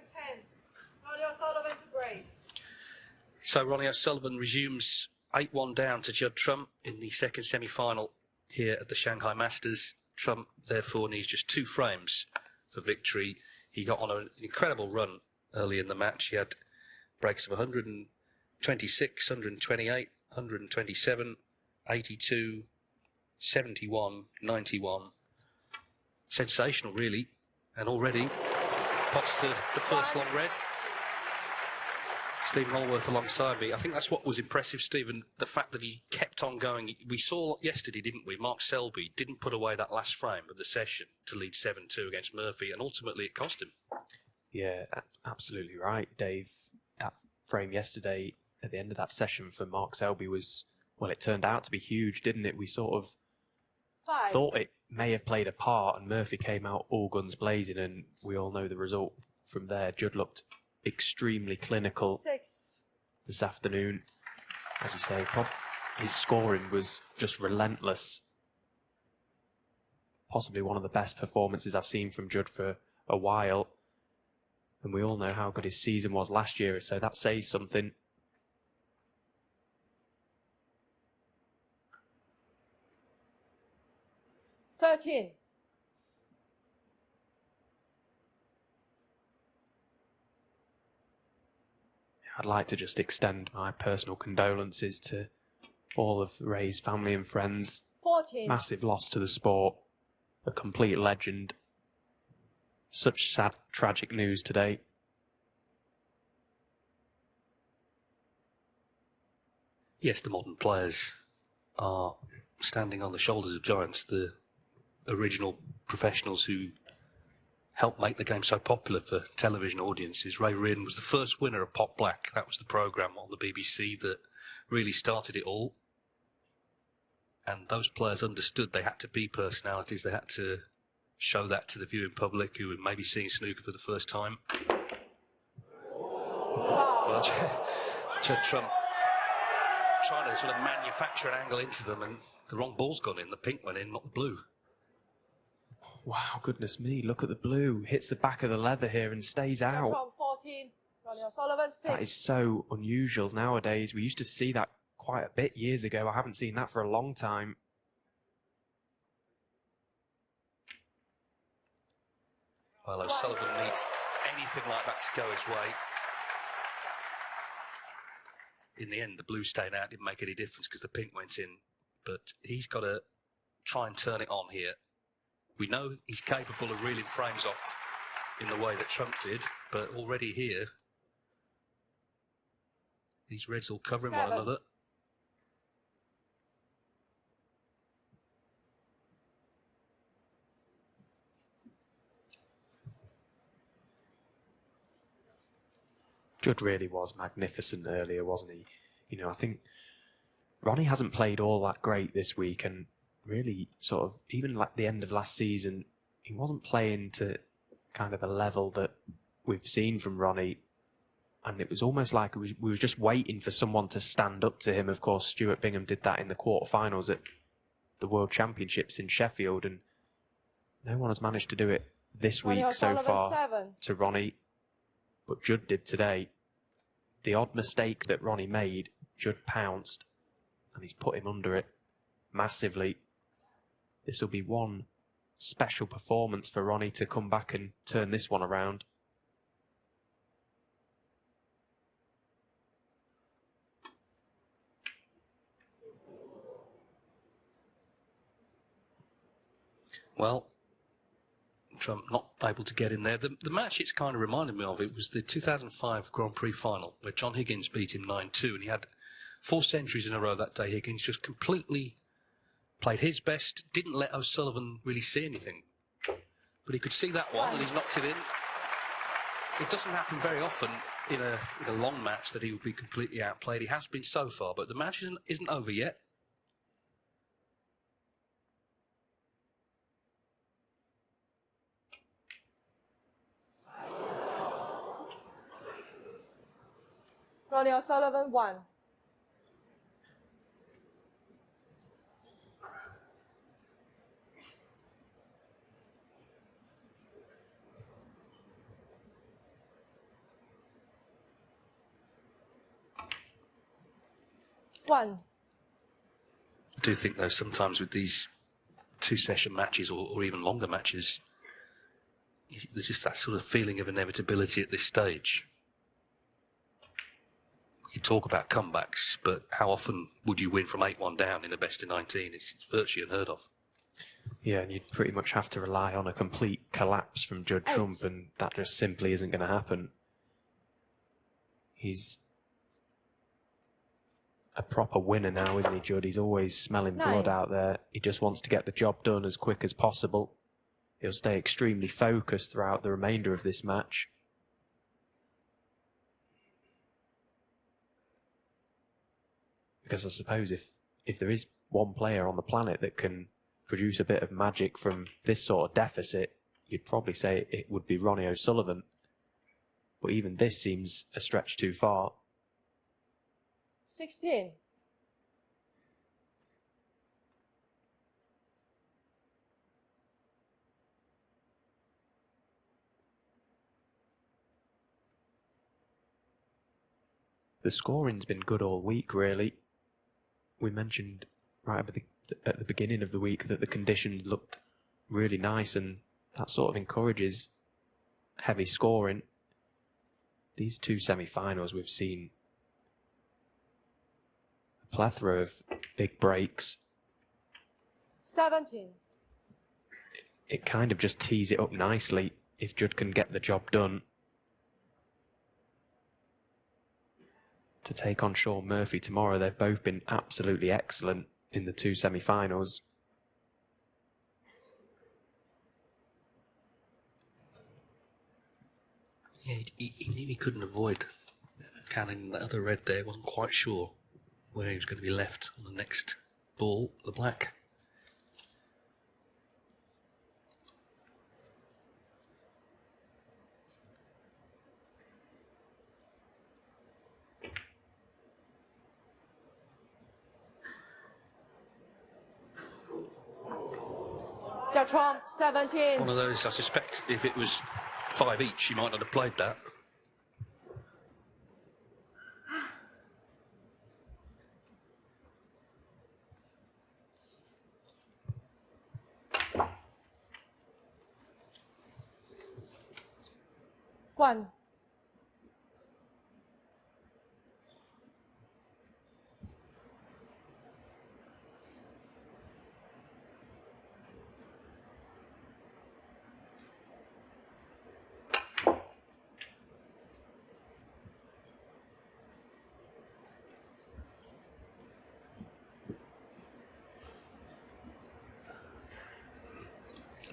10. Ronnie O'Sullivan to break. So Ronnie O'Sullivan resumes 8-1 down to Judd Trump in the second semi-final here at the Shanghai Masters. Trump, therefore, needs just 2 frames for victory. He got on an incredible run early in the match. He had breaks of 126, 128, 127, 82, 71, 91. Sensational, really. And already pots the first long red. Stephen Hallworth alongside me. I think that's what was impressive, Stephen, the fact that he kept on going. We saw yesterday, didn't we? Mark Selby didn't put away that last frame of the session to lead 7-2 against Murphy, and ultimately it cost him. Yeah, absolutely right, Dave. That frame yesterday at the end of that session for Mark Selby was, well, it turned out to be huge, didn't it? We sort of thought it may have played a part, and Murphy came out all guns blazing, and we all know the result from there. Judd looked extremely clinical this afternoon. As you say, his scoring was just relentless. Possibly one of the best performances I've seen from Judd for a while. And we all know how good his season was last year, so that says something. I'd like to just extend my personal condolences to all of Ray's family and friends. 14. Massive loss to the sport. A complete legend. Such sad, tragic news today. Yes, the modern players are standing on the shoulders of giants, the original professionals who helped make the game so popular for television audiences. Ray Reardon was the first winner of Pot Black. That was the programme on the BBC that really started it all. And those players understood they had to be personalities. They had to show that to the viewing public who were maybe seeing snooker for the first time. Well, Judd Trump trying to sort of manufacture an angle into them, and the wrong ball's gone in. The pink went in, not the blue. Wow, goodness me, look at the blue. Hits the back of the leather here and stays out. 14. Ronnie O'Sullivan 6. That is so unusual nowadays. We used to see that quite a bit years ago. I haven't seen that for a long time. Well, O'Sullivan needs anything like that to go his way. In the end, the blue staying out didn't make any difference because the pink went in. But he's got to try and turn it on here. We know he's capable of reeling frames off in the way that Trump did, but already here, these reds all covering 7. one another. Judd really was magnificent earlier, wasn't he? You know, I think Ronnie hasn't played all that great this week, and really sort of, even like the end of last season, he wasn't playing to kind of the level that we've seen from Ronnie. And it was almost like we were just waiting for someone to stand up to him. Of course, Stuart Bingham did that in the quarterfinals at the World Championships in Sheffield, and no one has managed to do it this week so far 7. to Ronnie. But Judd did today. The odd mistake that Ronnie made, Judd pounced, and he's put him under it massively. This will be one special performance for Ronnie to come back and turn this one around. Well, Trump not able to get in there. The match it's kind of reminded me of, it was the 2005 Grand Prix final where John Higgins beat him 9-2, and he had 4 centuries in a row that day. Higgins just completely played his best, didn't let O'Sullivan really see anything. But he could see that one, and he's knocked it in. It doesn't happen very often in a long match that he would be completely outplayed. He has been so far, but the match isn't over yet. Ronnie O'Sullivan 1. 1. I do think, though, sometimes with these two-session matches or even longer matches, there's just that sort of feeling of inevitability at this stage. We can talk about comebacks, but how often would you win from 8-1 down in a best-of-19? It's virtually unheard of. Yeah, and you'd pretty much have to rely on a complete collapse from Judd Trump, and that just simply isn't going to happen. He's a proper winner now, isn't he, Judd? He's always smelling blood out there. He just wants to get the job done as quick as possible. He'll stay extremely focused throughout the remainder of this match. Because I suppose if there is one player on the planet that can produce a bit of magic from this sort of deficit, you'd probably say it would be Ronnie O'Sullivan. But even this seems a stretch too far. 16. The scoring's been good all week, really. We mentioned right at the beginning of the week that the conditions looked really nice, and that sort of encourages heavy scoring. These two semi-finals, we've seen a plethora of big breaks. 17. It kind of just tees it up nicely if Judd can get the job done to take on Sean Murphy tomorrow. They've both been absolutely excellent in the two semi-finals. Yeah, he knew he couldn't avoid canning that other red there. Wasn't quite sure where he was going to be left on the next ball, the black. Judd Trump, 17. One of those, I suspect, if it was 5 each, he might not have played that. One.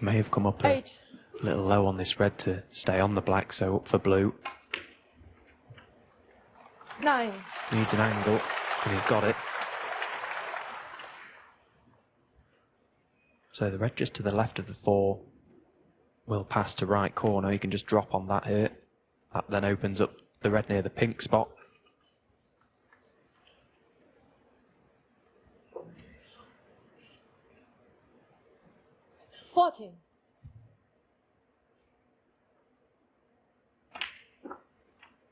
May have come up a little low on this red to stay on the black, so up for blue. 9. Needs an angle, and he's got it. So the red just to the left of the 4 will pass to right corner. You can just drop on that here. That then opens up the red near the pink spot. $14.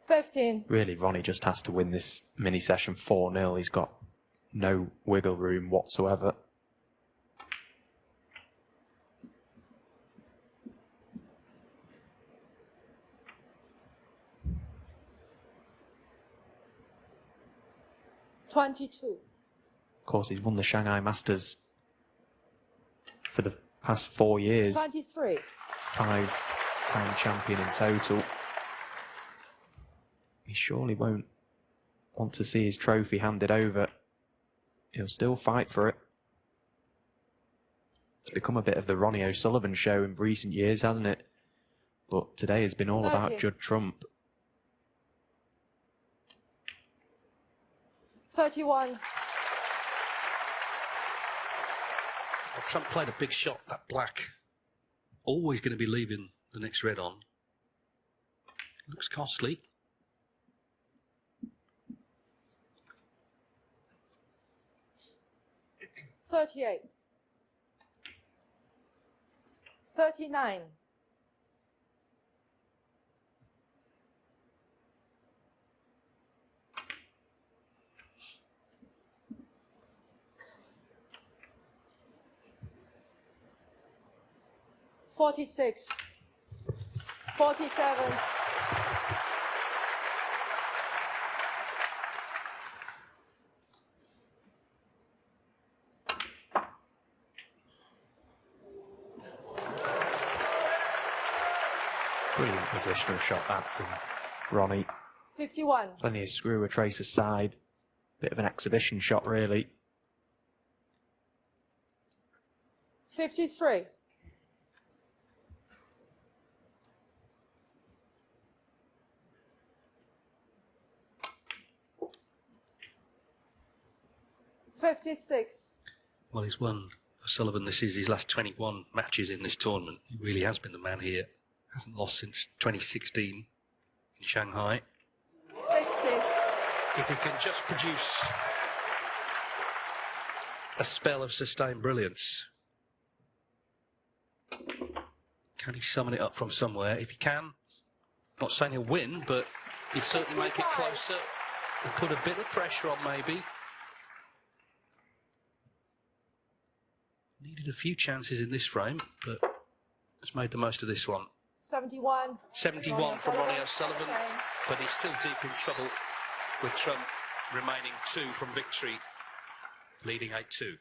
15. Really, Ronnie just has to win this mini session 4-0. He's got no wiggle room whatsoever. $22. Of course, he's won the Shanghai Masters for the past 4 years. 23. 5-time champion in total. He surely won't want to see his trophy handed over. He'll still fight for it. It's become a bit of the Ronnie O'Sullivan show in recent years, hasn't it? But today has been all about Judd Trump. 31. Well, Trump played a big shot, that black. Always going to be leaving the next red on. Looks costly. 38. 39. 46, 47, Brilliant positional shot that from Ronnie. 51, Plenty of screw a trace aside. Bit of an exhibition shot, really. 53, 56, Well, he's won O'Sullivan. This is his last 21 matches in this tournament. He really has been the man here. Hasn't lost since 2016 in Shanghai. 60, If he can just produce a spell of sustained brilliance, can he summon it up from somewhere? If he can, not saying he'll win, but he'll certainly make it closer and put a bit of pressure on maybe. Needed a few chances in this frame, but has made the most of this one. 71, 71 from Ronnie O'Sullivan, but he's still deep in trouble with Trump remaining 2 from victory, leading 8-2.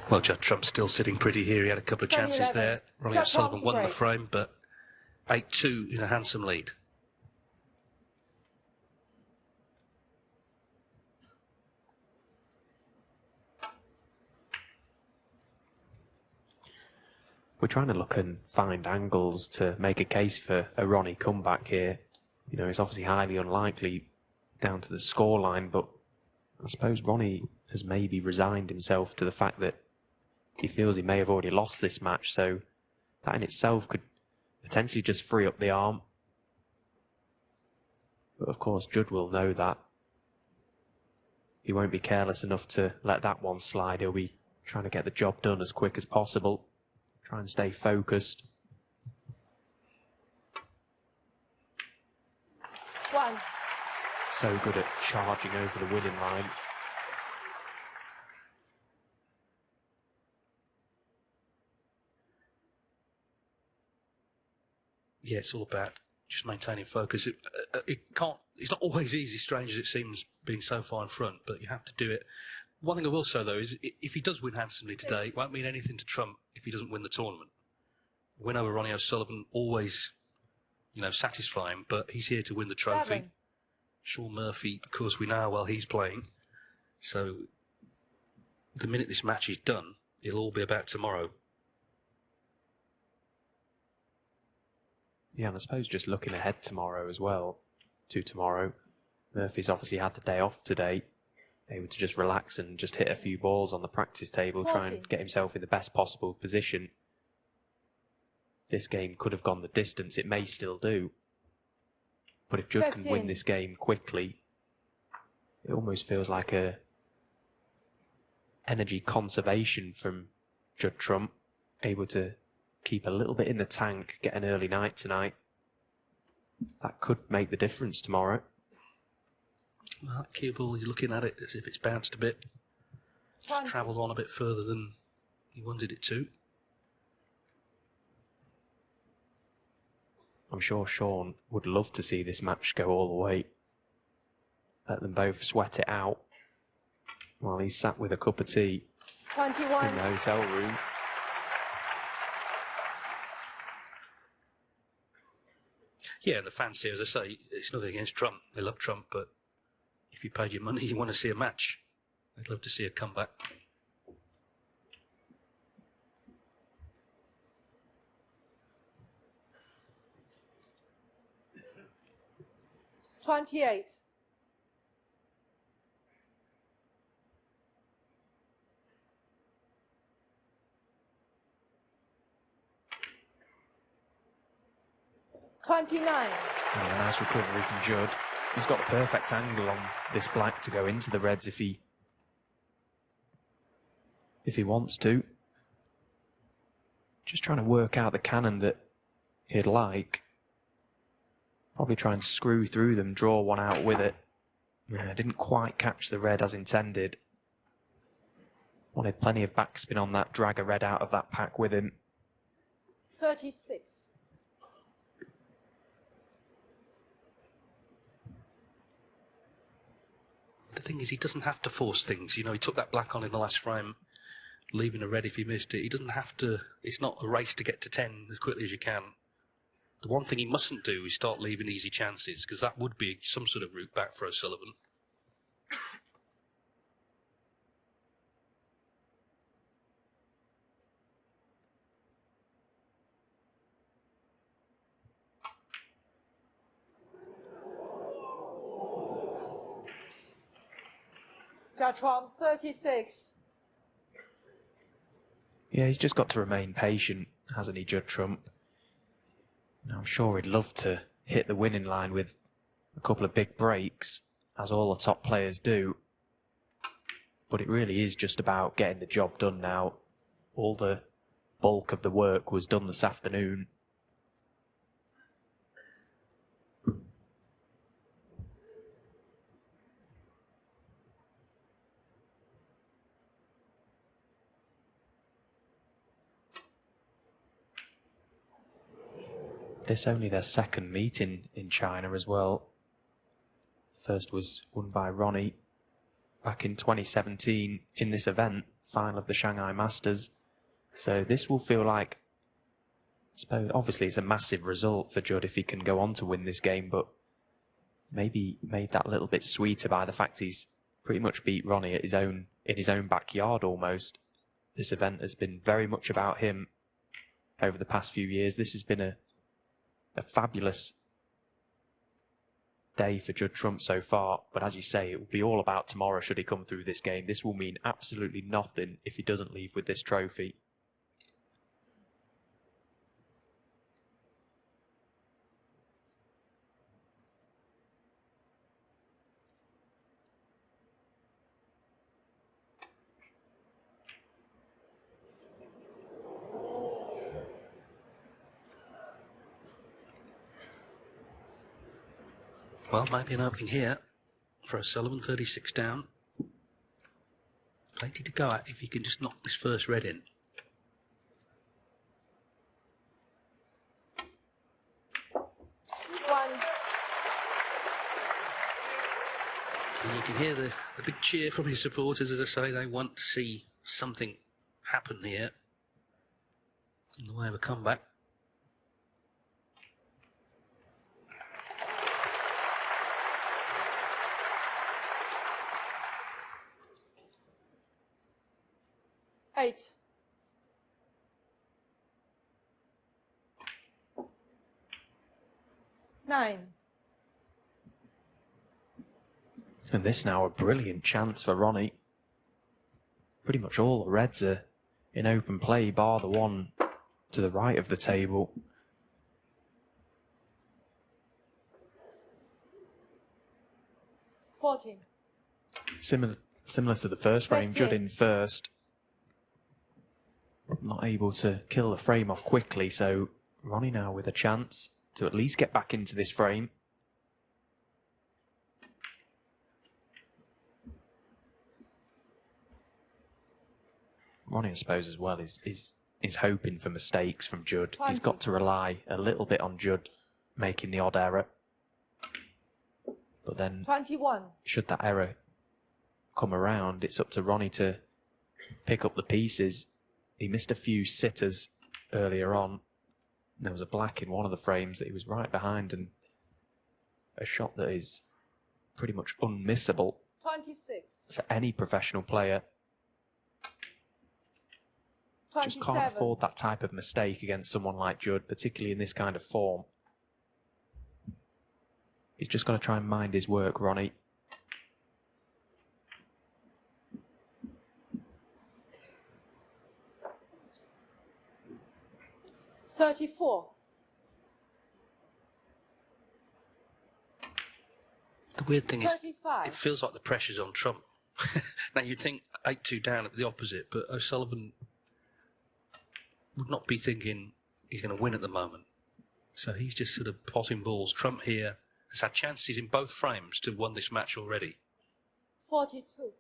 Well, Judd Trump's still sitting pretty here. He had a couple of chances there. Ronnie O'Sullivan won the frame, but 8-2 is a handsome lead. We're trying to look and find angles to make a case for a Ronnie comeback here. You know, it's obviously highly unlikely down to the scoreline, but I suppose Ronnie has maybe resigned himself to the fact that he feels he may have already lost this match, so that in itself could potentially just free up the arm. But of course, Judd will know that. He won't be careless enough to let that one slide. He'll be trying to get the job done as quick as possible. Try and stay focused. 1, So good at charging over the winning line. Yeah, it's all about just maintaining focus. It's not always easy, strange as it seems, being so far in front, but you have to do it. One thing I will say, though, is if he does win handsomely today, it won't mean anything to Trump if he doesn't win the tournament. Win over Ronnie O'Sullivan, always, satisfying, but he's here to win the trophy. 7, Sean Murphy, of course, we know how well he's playing. So the minute this match is done, it'll all be about tomorrow. Yeah, and I suppose just looking ahead tomorrow as well, to tomorrow, Murphy's obviously had the day off today, able to just relax and just hit a few balls on the practice table, try and get himself in the best possible position. This game could have gone the distance, it may still do. But if Judd can win this game quickly, it almost feels like a energy conservation from Judd Trump, able to keep a little bit in the tank, get an early night tonight. That could make the difference tomorrow. Well, that cue ball, he's looking at it as if it's bounced a bit. It's travelled on a bit further than he wanted it to. I'm sure Sean would love to see this match go all the way. Let them both sweat it out while he's sat with a cup of tea 21, in the hotel room. Yeah, and the fans here, as I say, it's nothing against Trump. They love Trump, but if you paid your money, you want to see a match. They'd love to see a comeback. $28, 29, Yeah, nice recovery from Judd. He's got the perfect angle on this black to go into the reds if he wants to. Just trying to work out the cannon that he'd like. Probably try and screw through them, draw one out with it. Yeah, didn't quite catch the red as intended. Wanted plenty of backspin on that, drag a red out of that pack with him. 36. The thing is, he doesn't have to force things. You know, he took that black on in the last frame, leaving a red if he missed it. He doesn't have to. It's not a race to get to 10 as quickly as you can. The one thing he mustn't do is start leaving easy chances, because that would be some sort of route back for O'Sullivan. Judd 36. Yeah, he's just got to remain patient, hasn't he, Judd Trump? Now, I'm sure he'd love to hit the winning line with a couple of big breaks, as all the top players do. But it really is just about getting the job done now. All the bulk of the work was done this afternoon. This only their second meeting in China as well. First was won by Ronnie back in 2017 in this event, final of the Shanghai Masters. So this will feel like, I suppose, obviously it's a massive result for Judd if he can go on to win this game, but maybe made that a little bit sweeter by the fact he's pretty much beat Ronnie at in his own backyard almost. This event has been very much about him over the past few years. This has been a fabulous day for Judd Trump so far, but as you say, it will be all about tomorrow should he come through this game. This will mean absolutely nothing if he doesn't leave with this trophy. Well, maybe an opening here for O'Sullivan, 36 down. Plenty to go at if he can just knock this first red in. And you can hear the big cheer from his supporters. As I say, they want to see something happen here in the way of a comeback. Eight. Nine. And this now a brilliant chance for Ronnie. Pretty much all the reds are in open play, bar the one to the right of the table. $14. Similar to the first frame, 15. Judd in first. Not able to kill the frame off quickly, so Ronnie now with a chance to at least get back into this frame. Ronnie, I suppose, as well, is hoping for mistakes from Judd. He's got to rely a little bit on Judd making the odd error. But then, 21. should that error come around, it's up to Ronnie to pick up the pieces. He missed a few sitters earlier on. There was a black in one of the frames that he was right behind, and a shot that is pretty much unmissable 26. for any professional player. 27. Just can't afford that type of mistake against someone like Judd, particularly in this kind of form. He's just got to try and mind his work, Ronnie. $34. The weird thing is, 35. it feels like the pressure's on Trump. Now, you'd think 8-2 down at the opposite, but O'Sullivan would not be thinking he's going to win at the moment. So he's just sort of potting balls. Trump here has had chances in both frames to have won this match already. 42.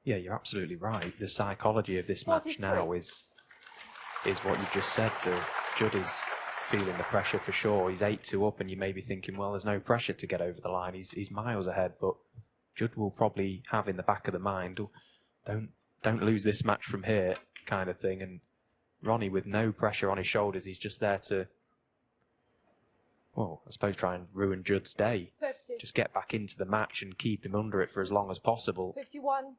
Yeah, you're absolutely right. The psychology of this match 43. now is is what you just said. Judd is feeling the pressure for sure. He's 8-2 up, and you may be thinking, well, there's no pressure to get over the line. He's miles ahead, but Judd will probably have in the back of the mind, don't lose this match from here, kind of thing. And Ronnie, with no pressure on his shoulders, he's just there to, well, I suppose try and ruin Judd's day. 50. Just get back into the match and keep him under it for as long as possible. 51.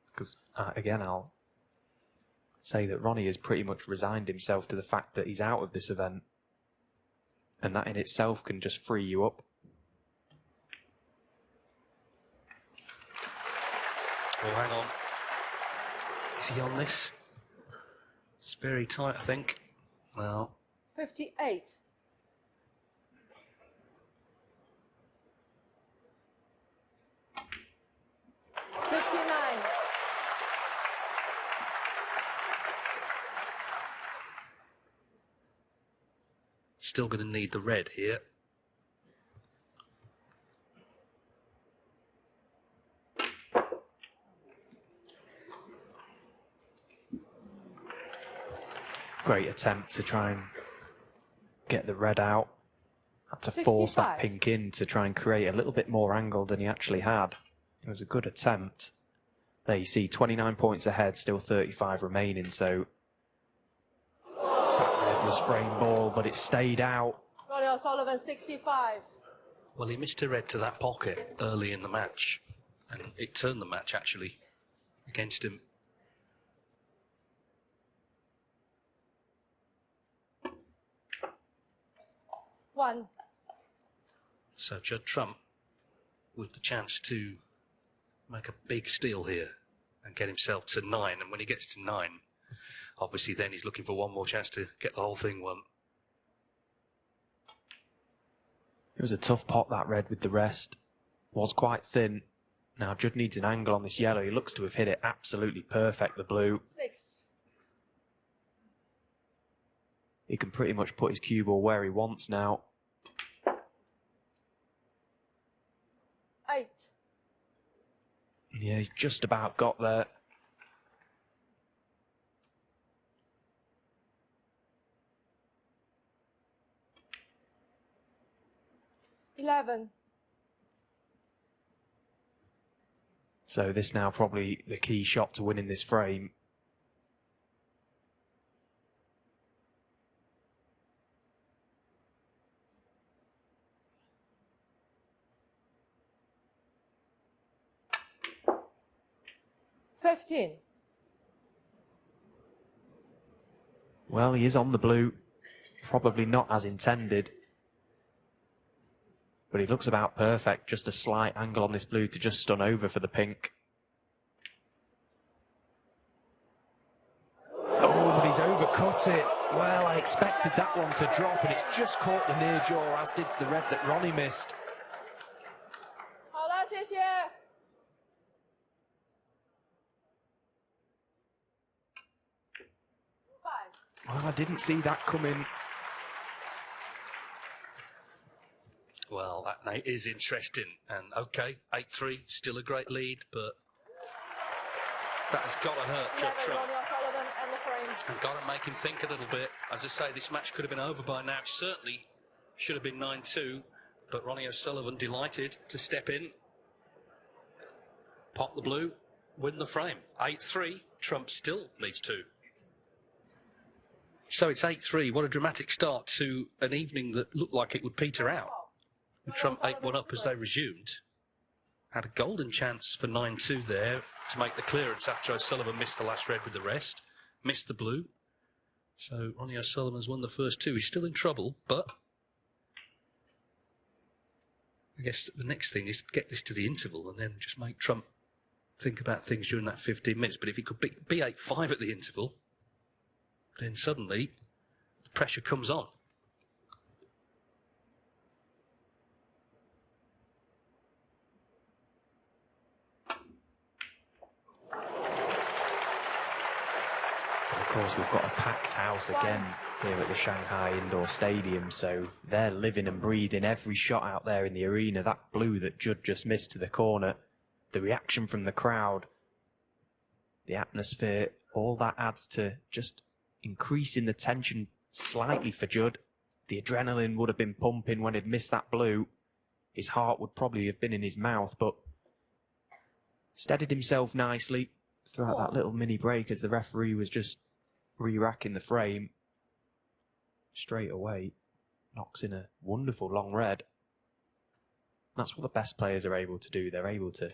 Because, again, I'll say that Ronnie has pretty much resigned himself to the fact that he's out of this event. And that in itself can just free you up. Oh, hang on. Is he on this? It's very tight, I think. Well. 58. Still going to need the red here. Great attempt to try and get the red out. Had to force that 65. pink in to try and create a little bit more angle than he actually had. It was a good attempt. There you see 29 points ahead, still 35 remaining, so that red was frame ball, but it stayed out. Ronnie O'Sullivan, 65. Well, he missed a red to that pocket early in the match, and it turned the match, actually, against him. One. So Judd Trump with the chance to make a big steal here and get himself to 9. And when he gets to 9, obviously then he's looking for one more chance to get the whole thing won. It was a tough pot, that red, with the rest. Was quite thin. Now Judd needs an angle on this yellow. He looks to have hit it absolutely perfect, the blue. 6. He can pretty much put his cue ball where he wants now. 8. Yeah, he's just about got there. $11. So this now probably the key shot to winning this frame. $15. Well, he is on the blue. Probably not as intended. But he looks about perfect. Just a slight angle on this blue to just stun over for the pink. Oh, but he's overcut it. Well, I expected that one to drop, and it's just caught the near jaw, as did the red that Ronnie missed. 好了，谢谢。5. Well, I didn't see that coming. Well, that night is interesting. And OK, 8-3, still a great lead, but that has got to hurt Judd 11. Trump. Ronnie O'Sullivan and the frame. And got to make him think a little bit. As I say, this match could have been over by now. It certainly should have been 9-2, but Ronnie O'Sullivan delighted to step in, pop the blue, win the frame. 8-3, Trump still needs 2. So it's 8-3. What a dramatic start to an evening that looked like it would peter out. With Trump 8-1 up as they resumed. Had a golden chance for 9-2 there to make the clearance after O'Sullivan missed the last red with the rest. Missed the blue. So Ronnie O'Sullivan's won the first 2. He's still in trouble, but I guess the next thing is to get this to the interval and then just make Trump think about things during that 15 minutes. But if he could be 8-5 at the interval, then suddenly the pressure comes on. Of course, we've got a packed house again here at the Shanghai Indoor Stadium, so they're living and breathing every shot out there in the arena. That blue that Judd just missed to the corner, the reaction from the crowd, the atmosphere all that adds to just increasing the tension slightly for Judd. The adrenaline would have been pumping when he'd missed that blue. His heart would probably have been in his mouth, but steadied himself nicely throughout that little mini break as the referee was just re-racking the frame. Straight away, knocks in a wonderful long red. That's what the best players are able to do. They're able to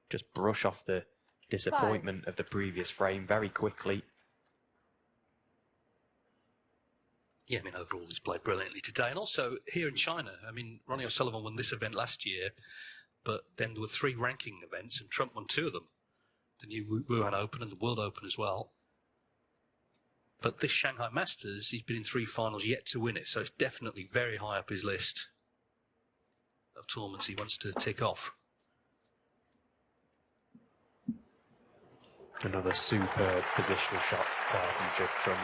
just brush off the disappointment of the previous frame very quickly. Yeah, I mean, overall he's played brilliantly today. And also here in China, I mean, Ronnie O'Sullivan won this event last year, but then there were 3 ranking events and Trump won 2 of them. The new Wuhan Open and the World Open as well. But this Shanghai Masters, he's been in 3 finals yet to win it, so it's definitely very high up his list of tournaments he wants to tick off. Another superb positional shot there from Judd Trump.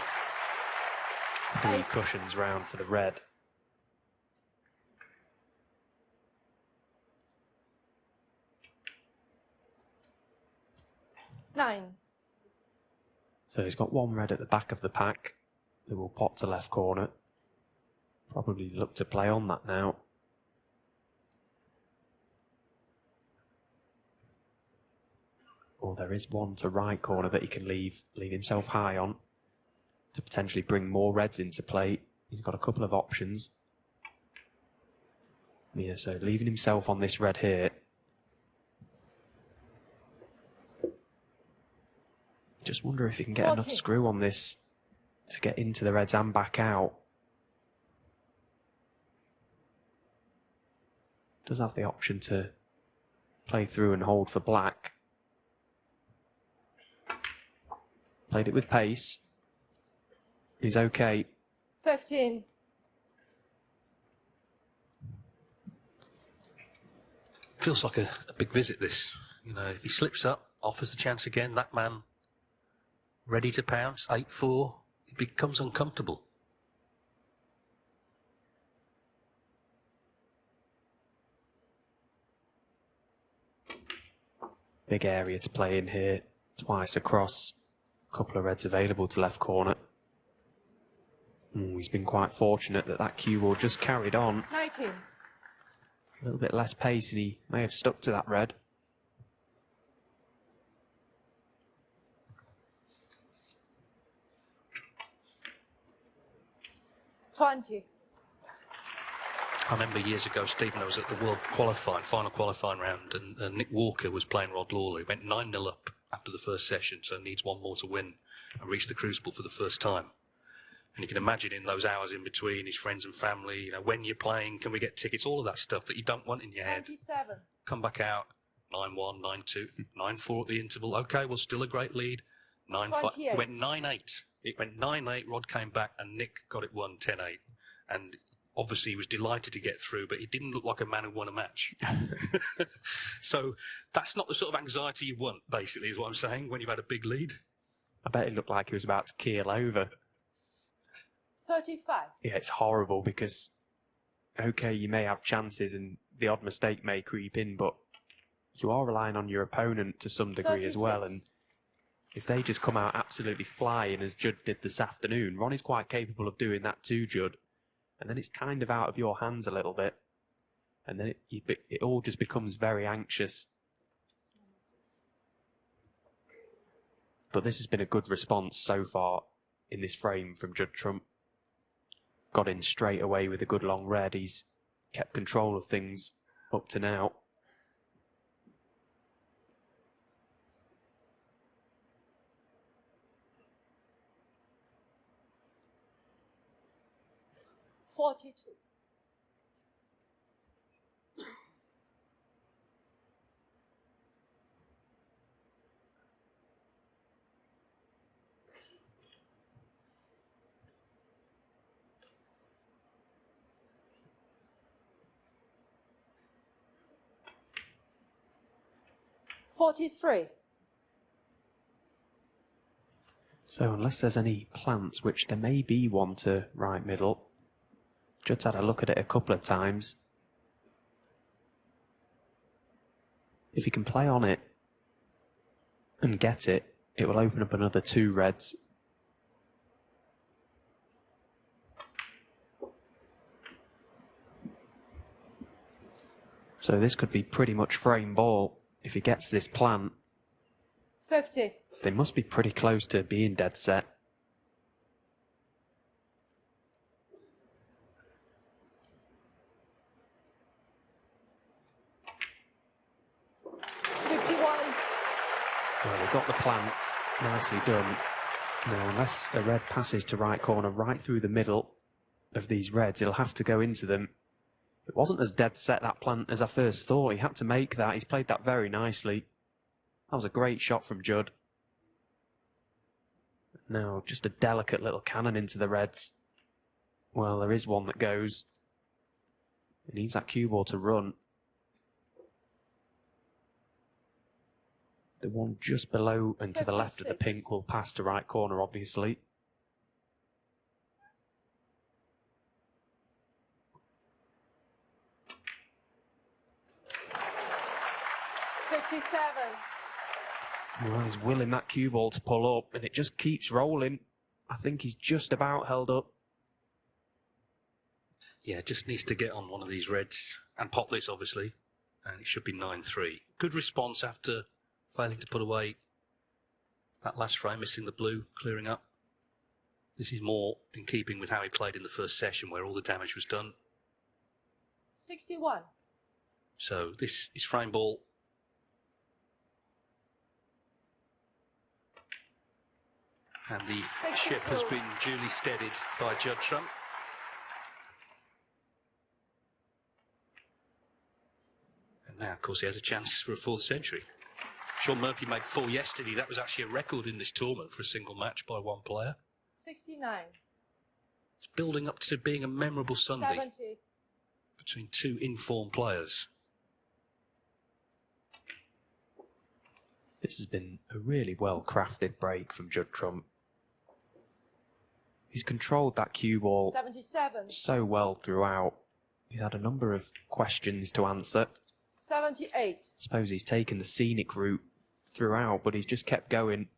3 cushions round for the red. Nine. So he's got 1 red at the back of the pack that will pot to left corner. Probably look to play on that now. Or there is 1 to right corner that he can leave himself high on to potentially bring more reds into play. He's got a couple of options. Yeah, so leaving himself on this red here. Just wonder if he can get enough screw on this to get into the reds and back out. Does have the option to play through and hold for black. Played it with pace. He's okay. 15. Feels like a big visit, this. You know, if he slips up, offers the chance again, that man ready to pounce, 8-4, it becomes uncomfortable. Big area to play in here. Twice across. A couple of reds available to left corner. He's been quite fortunate that that cue ball just carried on. 19. A little bit less pace and he may have stuck to that red. $20. I remember years ago, Stephen, I was at the World final qualifying round, and Nick Walker was playing Rod Lawler. He went 9-0 up after the first session, so needs 1 more to win and reach the Crucible for the first time. And you can imagine in those hours in between, his friends and family, you know, when you're playing, can we get tickets, all of that stuff that you don't want in your head. 97. Come back out, 9-1, 9-2, 9-4 at the interval. Okay, well, still a great lead. 9-5. It went 9-8. It went 9-8, Rod came back, and Nick got it won 10-8. And obviously he was delighted to get through, but he didn't look like a man who won a match. So that's not the sort of anxiety you want, basically, is what I'm saying, when you've had a big lead. I bet it looked like he was about to keel over. 35. Yeah, it's horrible because, okay, you may have chances and the odd mistake may creep in, but you are relying on your opponent to some degree 36. as well. And if they just come out absolutely flying, as Judd did this afternoon, Ronnie's quite capable of doing that too, Judd. And then it's kind of out of your hands a little bit. And then it all just becomes very anxious. But this has been a good response so far in this frame from Judd Trump. Got in straight away with a good long red. He's kept control of things up to now. $42. $43. So unless there's any plants, which there may be one to right middle, Judd's had a look at it a couple of times. If he can play on it and get it, it will open up another 2 reds. So this could be pretty much frame ball if he gets this plant. 50. They must be pretty close to being dead set. 51. Well, they got the plant. Nicely done. Now, unless a red passes to right corner right through the middle of these reds, he'll have to go into them. It wasn't as dead set, that plant, as I first thought. He had to make that. He's played that very nicely. That was a great shot from Judd. Now, just a delicate little cannon into the reds. Well, there is one that goes. He needs that cue ball to run. The one just below and to the left of the 56. pink will pass to right corner, obviously. Well, he's willing that cue ball to pull up, and it just keeps rolling. I think he's just about held up. Yeah, just needs to get on one of these reds and pop this, obviously. And it should be 9-3. Good response after failing to put away that last frame, missing the blue, clearing up. This is more in keeping with how he played in the first session, where all the damage was done. 61. So this is frame ball. And the ship has been duly steadied by Judd Trump. And now, of course, he has a chance for a 4th century. Sean Murphy made 4 yesterday. That was actually a record in this tournament for a single match by one player. 69. It's building up to being a memorable Sunday 70. between 2 informed players. This has been a really well-crafted break from Judd Trump. He's controlled that cue ball 77. so well throughout. He's had a number of questions to answer. 78. I suppose he's taken the scenic route throughout, but he's just kept going.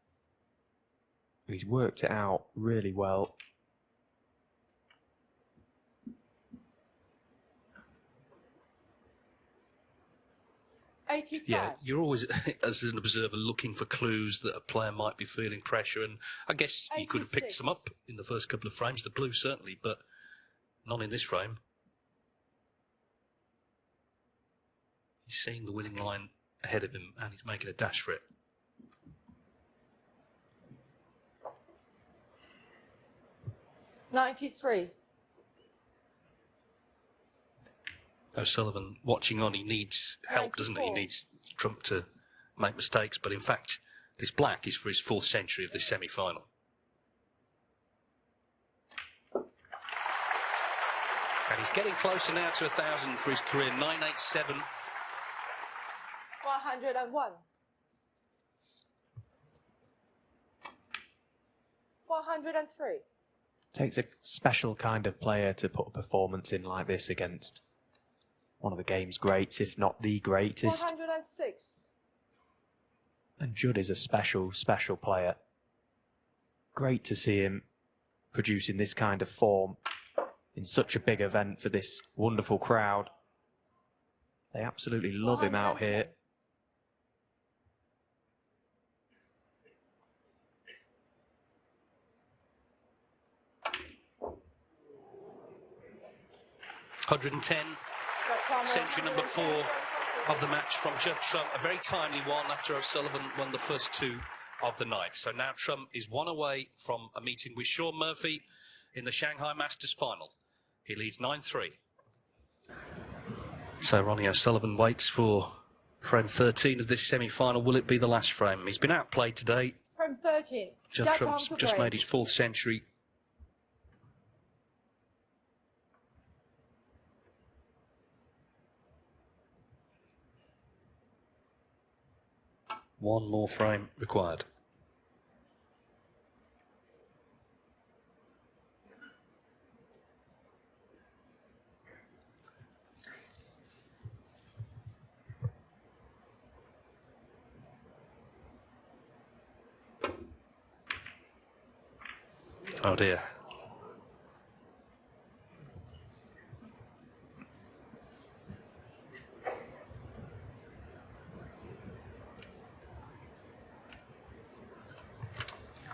He's worked it out really well. Yeah, you're always, as an observer, looking for clues that a player might be feeling pressure, and I guess you could have picked some up in the first couple of frames, the blue certainly, but not in this frame. He's seeing the winning line ahead of him, and he's making a dash for it. $93. O'Sullivan watching on, he needs help, doesn't he? He needs Trump to make mistakes, but in fact, this black is for his 4th century of this semi-final. And he's getting closer now to 1,000 for his career, 987. 101. 103. Takes a special kind of player to put a performance in like this against one of the game's greats, if not the greatest. 106. And Judd is a special, special player. Great to see him producing this kind of form in such a big event for this wonderful crowd. They absolutely love him out here. $110. Century number 4 of the match from Judd Trump. A very timely one after O'Sullivan won the first 2 of the night. So now Trump is 1 away from a meeting with Sean Murphy in the Shanghai Masters final. He leads 9-3. So Ronnie O'Sullivan waits for frame 13 of this semi-final. Will it be the last frame? He's been outplayed today. Frame 13. Judd Trump's just made his 4th century. One more frame required. Oh dear.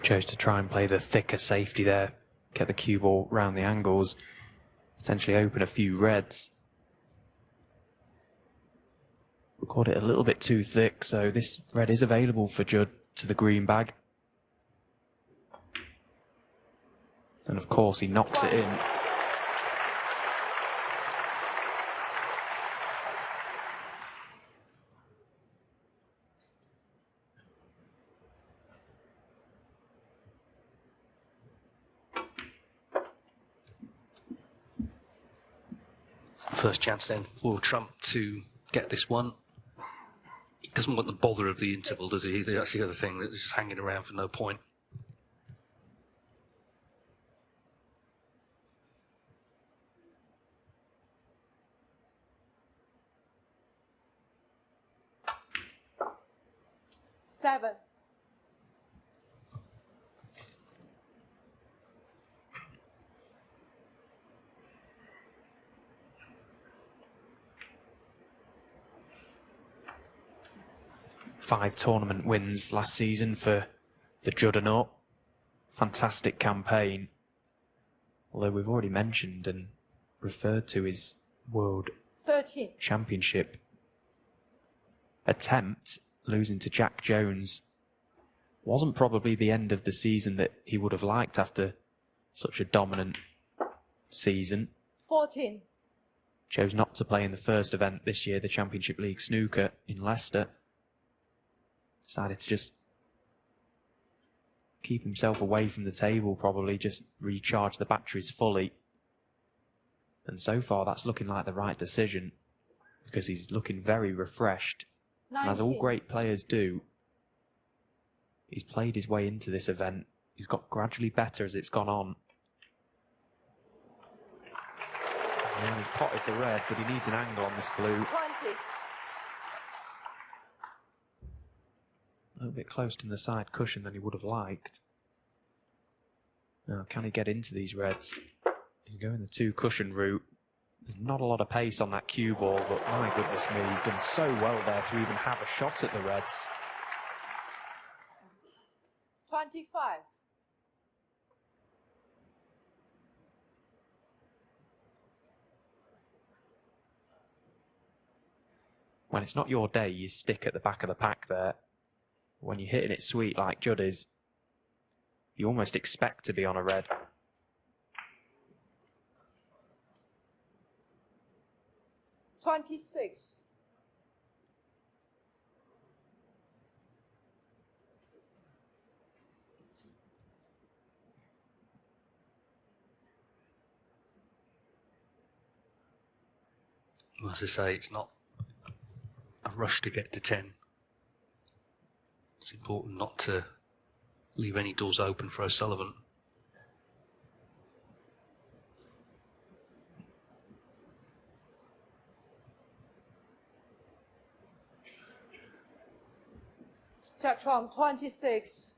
Chose to try and play the thicker safety there, get the cue ball round the angles, potentially open a few reds. Caught it a little bit too thick, so this red is available for Judd to the green bag. And of course he knocks it in. First chance then for Trump to get this one. He doesn't want the bother of the interval, does he? That's the other thing, that's just hanging around for no point. Seven. Five tournament wins last season for the Judd. Fantastic campaign. Although we've already mentioned and referred to his World 13. Championship attempt, losing to Jack Jones, wasn't probably the end of the season that he would have liked after such a dominant season. 14. Chose not to play in the first event this year, the Championship League Snooker in Leicester. Decided to just keep himself away from the table, probably just recharge the batteries fully. And so far that's looking like the right decision, because he's looking very refreshed. 19. And as all great players do, he's played his way into this event. He's got gradually better as it's gone on. And he's potted the red, but he needs an angle on this blue. 20. A little bit close to the side cushion than he would have liked. Now, can he get into these reds? He's going the two cushion route. There's not a lot of pace on that cue ball, but my goodness me, he's done so well there to even have a shot at the reds. 25. When it's not your day, you stick at the back of the pack there. When you're hitting it sweet like Judd is, you almost expect to be on a red. 26. Well, as I say, it's not a rush to get to 10. It's important not to leave any doors open for O'Sullivan. Jack Trump, 26.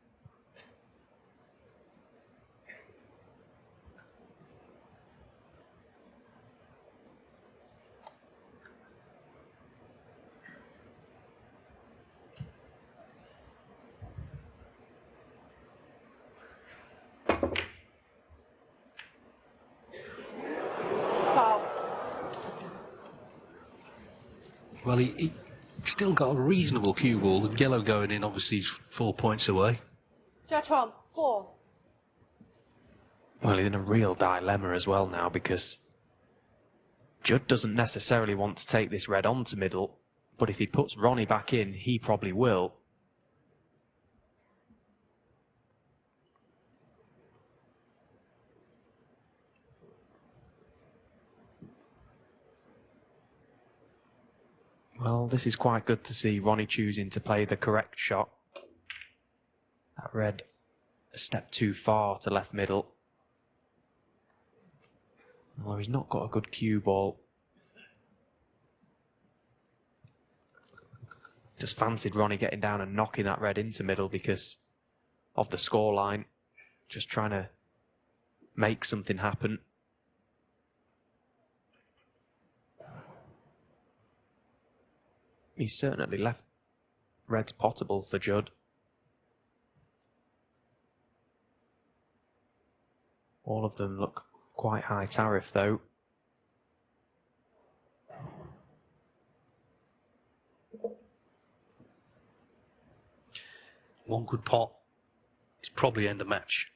Well, he still got a reasonable cue ball. The yellow going in, obviously, is 4 points away. Jack Trump, 4. Well, he's in a real dilemma as well now, because Judd doesn't necessarily want to take this red on to middle, but if he puts Ronnie back in, he probably will. Well, this is quite good to see Ronnie choosing to play the correct shot. That red a step too far to left middle. Although he's not got a good cue ball. Just fancied Ronnie getting down and knocking that red into middle because of the scoreline. Just trying to make something happen. He's certainly left reds potable for Judd. All of them look quite high tariff though. One good pot is probably end of match.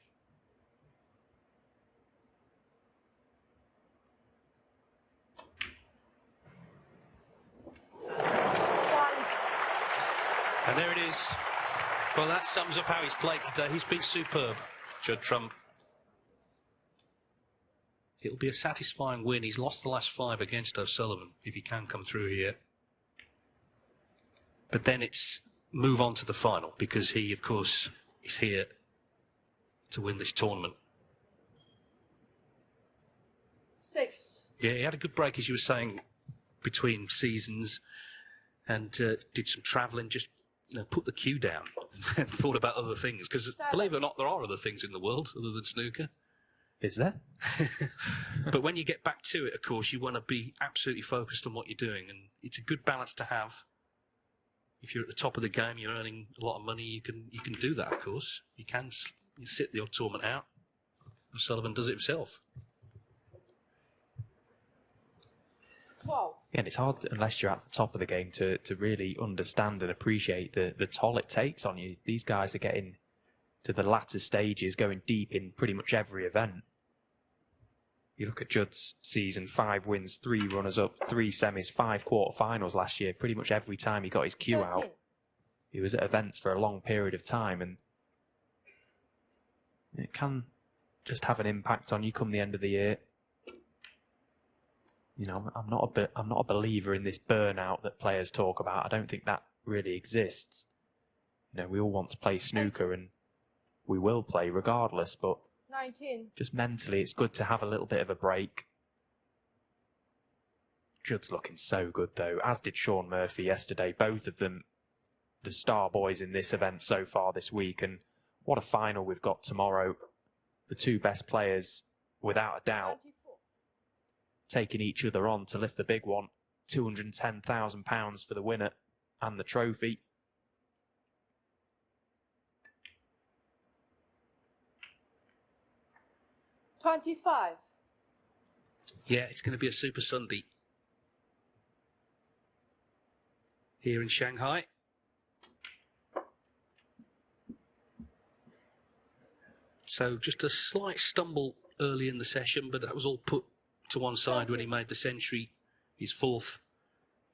And there it is. Well, that sums up how he's played today. He's been superb, Judd Trump. It'll be a satisfying win. He's lost the last 5 against O'Sullivan, if he can come through here. But then it's move on to the final, because he, of course, is here to win this tournament. 6. Yeah, he had a good break, as you were saying, between seasons, and did some travelling, just put the cue down and thought about other things. Because believe it or not, there are other things in the world other than snooker. Is there? But when you get back to it, of course, you want to be absolutely focused on what you're doing, and it's a good balance to have. If you're at the top of the game, you're earning a lot of money, you can do that, of course. You sit the odd tournament out. O'Sullivan does it himself. 12. Yeah, and it's hard, unless you're at the top of the game, to really understand and appreciate the toll it takes on you. These guys are getting to the latter stages, going deep in pretty much every event. You look at Judd's season, 5 wins, 3 runners-up, 3 semis, 5 quarter-finals last year. Pretty much every time he got his cue 13. out, he was at events for a long period of time, and it can just have an impact on you come the end of the year. I'm not a believer in this burnout that players talk about. I don't think that really exists. We all want to play snooker, and we will play regardless, but 19. just mentally, it's good to have a little bit of a break. Judd's looking so good, though, as did Shaun Murphy yesterday. Both of them, the star boys in this event so far this week. And what a final we've got tomorrow. The 2 best players, without a doubt, 24. taking each other on to lift the big one. £210,000 for the winner and the trophy. $25. Yeah, it's going to be a Super Sunday here in Shanghai. So just a slight stumble early in the session, but that was all put to one side when he made the century, his 4th,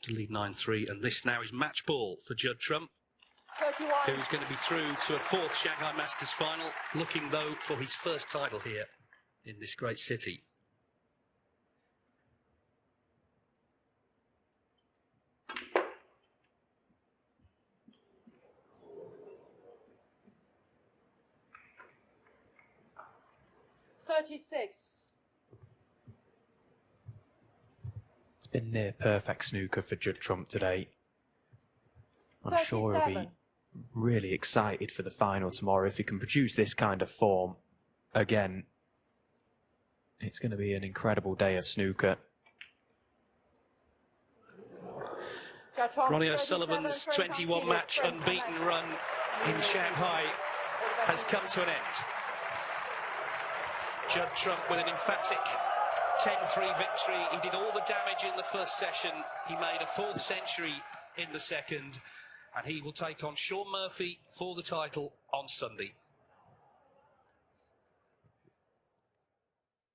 to lead 9-3. And this now is match ball for Judd Trump, 31. who's going to be through to a 4th Shanghai Masters final, looking, though, for his first title here in this great city. $36. It's been near perfect snooker for Judd Trump today. I'm sure he'll be 37. really excited for the final tomorrow. If he can produce this kind of form again, it's going to be an incredible day of snooker. Ronnie O'Sullivan's 21-match unbeaten run in Shanghai has come to an end. Judd Trump with an emphatic 10-3 victory. He did all the damage in the first session. He made a 4th century in the second. And he will take on Shaun Murphy for the title on Sunday.